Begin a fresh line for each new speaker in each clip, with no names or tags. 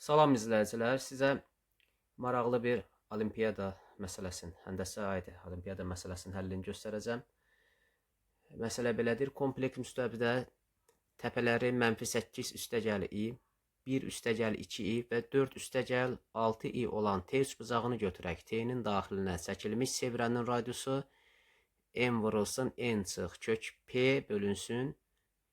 Salam izləyicilər, sizə maraqlı bir olimpiyada məsələsinin, həndəsə aid olimpiyada məsələsinin həllini göstərəcəm. Məsələ belədir, kompleks müstəvidə təpələri -8 üstəgəl i, 1 üstəgəl 2 i və 4 üstəgəl 6 i olan T üçbucağını götürək. T'nin daxilinə çəkilmiş çevrənin radiusu m vurulsun n çıx kök p bölünsün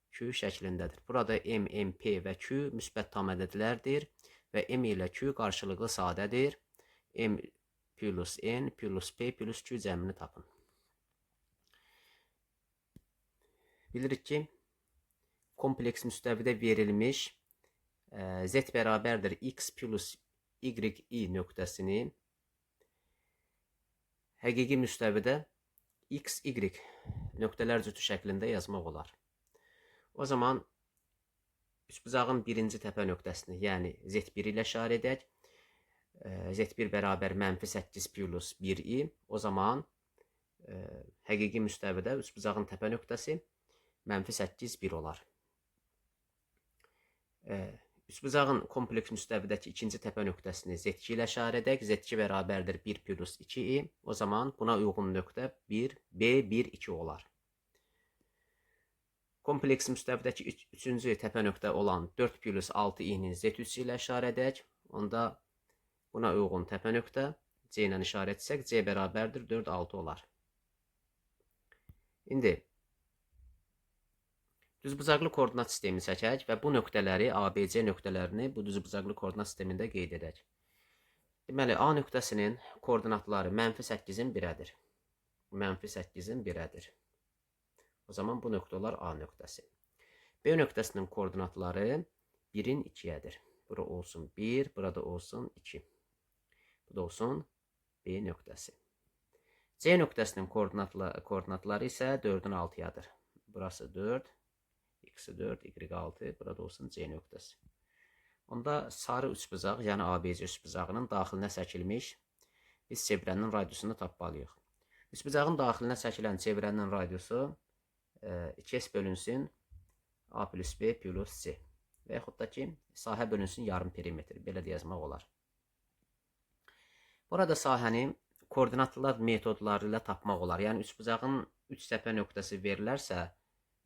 q şəklindədir. Burada m, p və q müsbət tam ədədlərdir və m ilə q qarşılıqlı sadədir. M plus n plus p plus q cəmini tapın. Bilirik ki, kompleks müstəvidə verilmiş z bərabərdir x plus y i nöqtəsini həqiqi müstəvidə x, y nöqtələr cütü şəklində yazmaq olar. O zaman üçbucağın birinci təpə nöqtəsini, yəni Z1 ilə işarə edək. Z1 bərabər -8 plus 1 i. O zaman həqiqi müstəvidə üçbucağın təpə nöqtəsi -8, 1 olar. Üçbucağın kompleks müstəvidəki ikinci təpə nöqtəsini Z2 ilə işarə edək. Z2 bərabərdir 1 plus 2 i. O zaman buna uyğun nöqtə 1, B1, 2 olar. Kompleks müstəvidəki üçüncü təpə nöqtə olan 4 plus 6 i-nin Z3 ilə işarə edək. Onda buna uyğun təpə nöqtə C ilə işarə etsək, C bərabərdir 4, 6 olar. İndi düzbucaqlı koordinat sistemi çəkək və bu nöqtələri, ABC nöqtələrini bu düzbucaqlı koordinat sistemində qeyd edək. Deməli, A nöqtəsinin koordinatları -8-in 1-ədir. -8-in 1-ədir. O zaman bu nöqtə olar A nöqtəsi. B nöqtəsinin koordinatları 1-in 2-ədir. Bura olsun 1, burada olsun 2. Bu da olsun B nöqtəsi. C nöqtəsinin koordinatları isə 4-ün 6-yadır. Burası 4, x-i 4, y 6, burada olsun C nöqtəsi. Onda sarı üçbucaq, yəni ABC üçbucağının daxilinə çəkilmiş biz çevrənin radiusunu tapmalıyıq. Üçbucağın daxilinə çəkilən çevrənin radiusu 2s bölünsün a plus b plus c və yaxud da ki, sahə bölünsün yarım perimetr. Belə də yazmaq olar. Burada sahəni koordinatlar metodları ilə tapmaq olar. Yəni, üçbucağın 3 təpə nöqtəsi verilərsə,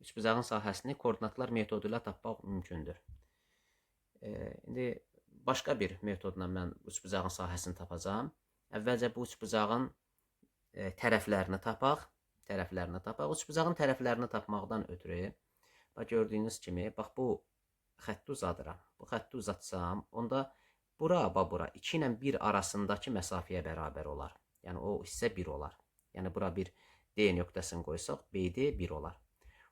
üçbucağın sahəsini koordinatlar metodu ilə tapmaq mümkündür. İndi başqa bir metodla mən üçbucağın sahəsini tapacağım. Əvvəlcə bu üçbucağın tərəflərini tapaq. Üçbucağın tərəflərini tapmaqdan ötürü, gördüyünüz kimi, bu xətti uzadıram. Bu xətti uzatsam, onda bura 2 ilə 1 arasındakı məsafəyə bərabər olar. Yəni, o hissə 1 olar. Yəni, bura bir D nöqtəsini qoysaq, BD 1 olar.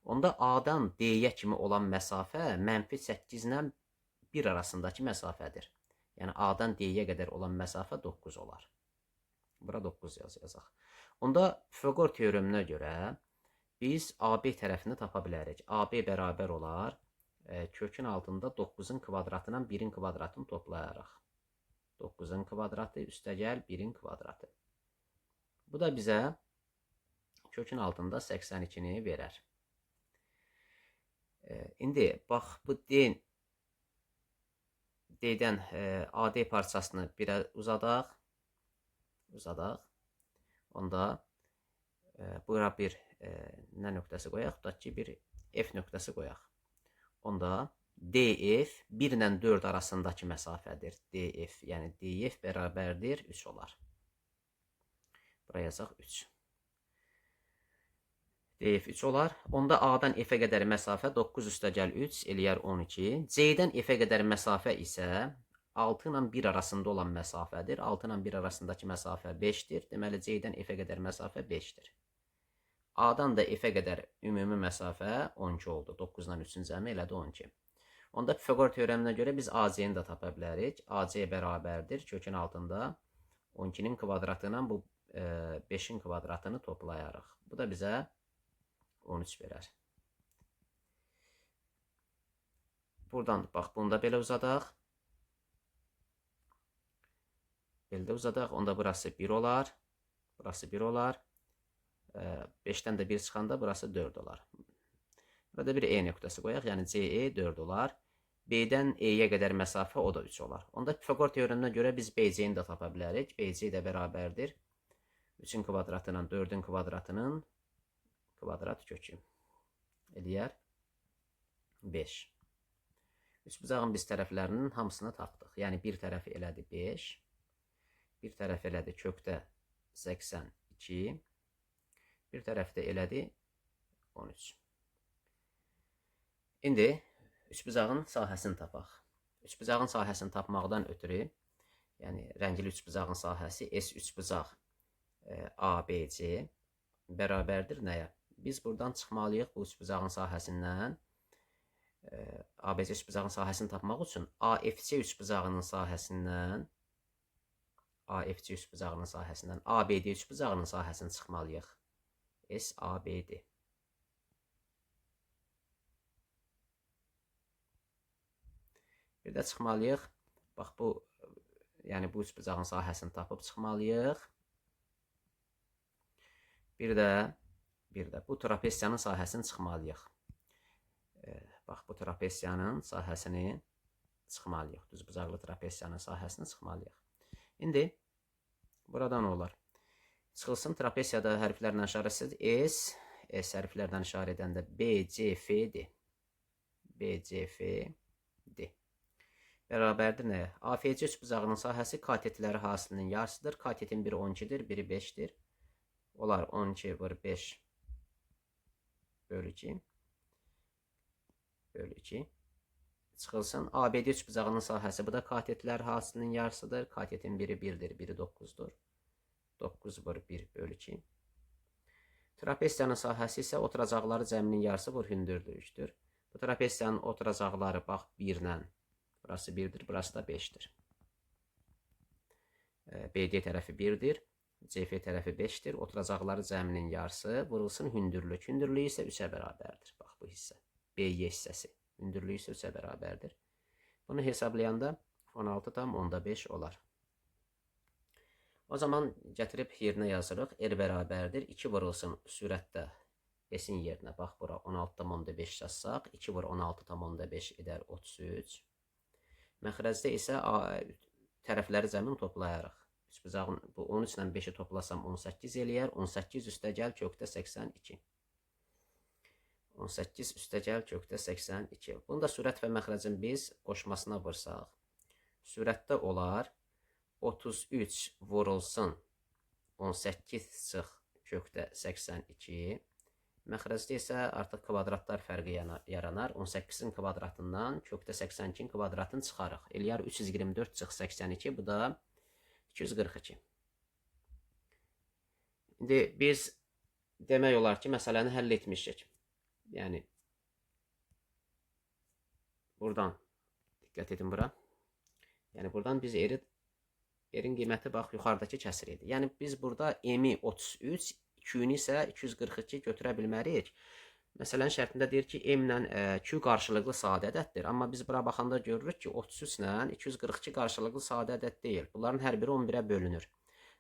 Onda A-dan D-yə kimi olan məsafə -8 ilə 1 arasındakı məsafədir. Yəni, A-dan D-yə qədər olan məsafə 9 olar. Bura 9 yazaq. Onda Pifaqor teoreminə görə biz AB tərəfini tapa bilərik. AB bərabər olar kökün altında 9-un kvadratı ilə 1-in kvadratını toplayaraq. 9-un kvadratı üstəgəl 1-in kvadratı. Bu da bizə kökün altında 82-ni verər. İndi, bax, bu D-dən AD parçasını birə uzadaq. Onda bura bir nə nöqtəsi qoyaq? Tutaq ki, bir F nöqtəsi qoyaq. Onda DF 1 ilə 4 arasındakı məsafədir. DF, yəni DF bərabərdir 3 olar. Buraya yazaq 3. DF 3 olar. Onda A-dan F-ə qədər məsafə 9 üstəgəl 3 eləyər 12. C-dən F-ə qədər məsafə isə 6 ilə 1 arasında olan məsafədir. 6 ilə 1 arasındakı məsafə 5-dir. Deməli, C-dən F-ə qədər məsafə 5-dir. A-dan da F-ə qədər ümumi məsafə 12 oldu. 9 ilə 3-ün cəmi elədi 12. Onda Pifaqor teoreminə görə biz AC-ni də tapa bilərik. AC bərabərdir kökün altında 12-nin kvadratı ilə bu 5-in kvadratını toplayarıq. Bu da bizə 13 verər. Buradan, bax, bunu da belə uzadaq. Beldə uzadaq. Onda burası 1 olar. Burası 1 olar. 5-dən də 1 çıxanda burası 4 olar. Burada bir E nöqtəsi qoyaq. Yəni CE 4 olar. B-dən E-yə qədər məsafə o da 3 olar. Onda Pifaqor teoreminə görə biz BC-ni də tapa bilərik. BC də bərabərdir 3-ün kvadratının 4-ün kvadratının kvadrat kökü. Eləyər 5. Üçbucağın biz tərəflərinin hamısını tapdıq. Yəni bir tərəfi elədi 5. Bir tərəf elədi kökdə 82. Bir tərəfdə elədi 13. İndi üçbucağın sahəsini tapaq. Üçbucağın sahəsini tapmaqdan ötürü, yəni rəngli üçbucağın sahəsi S üçbucaq ABC bərabərdir nəyə? Biz buradan çıxmalıyıq bu üçbucağın sahəsindən. ABC üçbucağın sahəsini tapmaq üçün AFC üçbucağının sahəsindən ABD üçbucağının sahəsini çıxmalıyıq. SABD. Bir də çıxmalıyıq. Bax bu, yəni bu üçbucağın sahəsini tapıb çıxmalıyıq. Bir də bu trapesiyanın sahəsini çıxmalıyıq. Bax bu trapesiyanın sahəsini çıxmalıyıq. Düzbucaqlı trapesiyanın sahəsini çıxmalıyıq. İndi burada nə olar? Çıxılsın trapesiyada hərflərlə işarəsidir. S hərflərdən işarə edəndə BCF'dir. BCF'dir. Bərabərdir nəyə? AFC üçbucağının sahəsi katetləri hasilinin yarısıdır. Katetin biri 12-dir, biri 5-dir. Olar 12 vur 5 bölü 2. Bölü 2. Çıxılsın. ABD üçbucağının sahəsi. Bu da katetlər hasilinin yarısıdır. Katetin biri 1-dir, biri 9-dur. 9 vur 1 bölü 2. Trapesiyanın sahəsi isə oturacaqları cəminin yarısı vur hündürlüyü 3-dür. Bu trapesiyanın oturacaqları bax 1 ilə. Burası 1-dir, burası da 5-dir. BD tərəfi 1-dir. CF tərəfi 5-dir. Oturacaqları cəminin yarısı vurulsun hündürlük. Hündürlüyü isə 3-ə bərabərdir. Bax bu hissə. BY hissəsi. Hündürlüyü isə 3-ə bərabərdir. Bunu hesablayanda 16,5 olar. O zaman gətirib yerinə yazırıq. R bərabərdir. 2 vurulsun sürətdə S-in yerinə. Bax bura 16,5 yazsaq. 2 vur 16,5 edər 33. Məxrəcdə isə tərəfləri cəmin toplayarıq. Üçbucağın bu 13 ilə 5-i toplasam 18 eləyər. 18 üstəgəl kökdə 82. 18 üstəgəl kökdə 82. Bunu da sürət və məxrəcin biz qoşmasına vursaq. Sürətdə olar 33 vurulsun 18 çıx kökdə 82. Məxrəcdə isə artıq kvadratlar fərqi yaranar. 18-in kvadratından kökdə 82-in kvadratını çıxarıq. Eləyər 324 çıx 82. Bu da 242. İndi biz demək olar ki, məsələni həll etmişik. Yəni, buradan, diqqət edin bura. Yəni, buradan biz erin qiyməti bax, yuxarıdakı kəsir idi. Yəni, biz burada M-i 33, Q-ni isə 242 götürə bilmərik. Məsələn, şərtində deyir ki, M ilə Q qarşılıqlı sadə ədəddir. Amma biz bura baxanda görürük ki, 33 ilə 242 qarşılıqlı sadə ədəd deyil. Bunların hər biri 11-ə bölünür.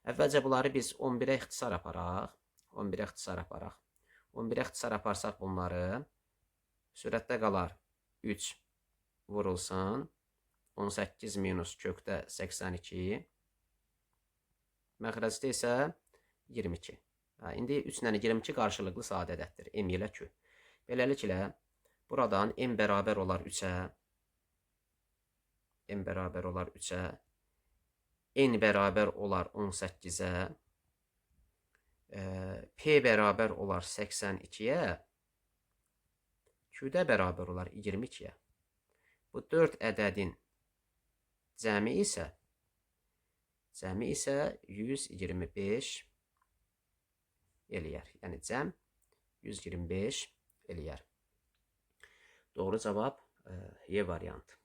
Əvvəlcə bunları biz 11-ə ixtisar aparaq. 11-ə ixtisar aparaq. 11-ə ixtisar aparsaq bunları, sürətdə qalar 3 vurulsun. 18 minus kökdə 82. Məxrəcdə isə 22. İndi 3 ilə 22 qarşılıqlı sadə ədəddir. M ilə Q. Beləliklə, buradan M bərabər olar 3-ə. M bərabər olar 3-ə. N bərabər olar 18-ə. P bərabər olar 82-yə. Q də bərabər olar 22-yə. Bu 4 ədədin cəmi isə 125 eləyər. Yəni, cəm 125 eləyər. Doğru cavab Y variantı.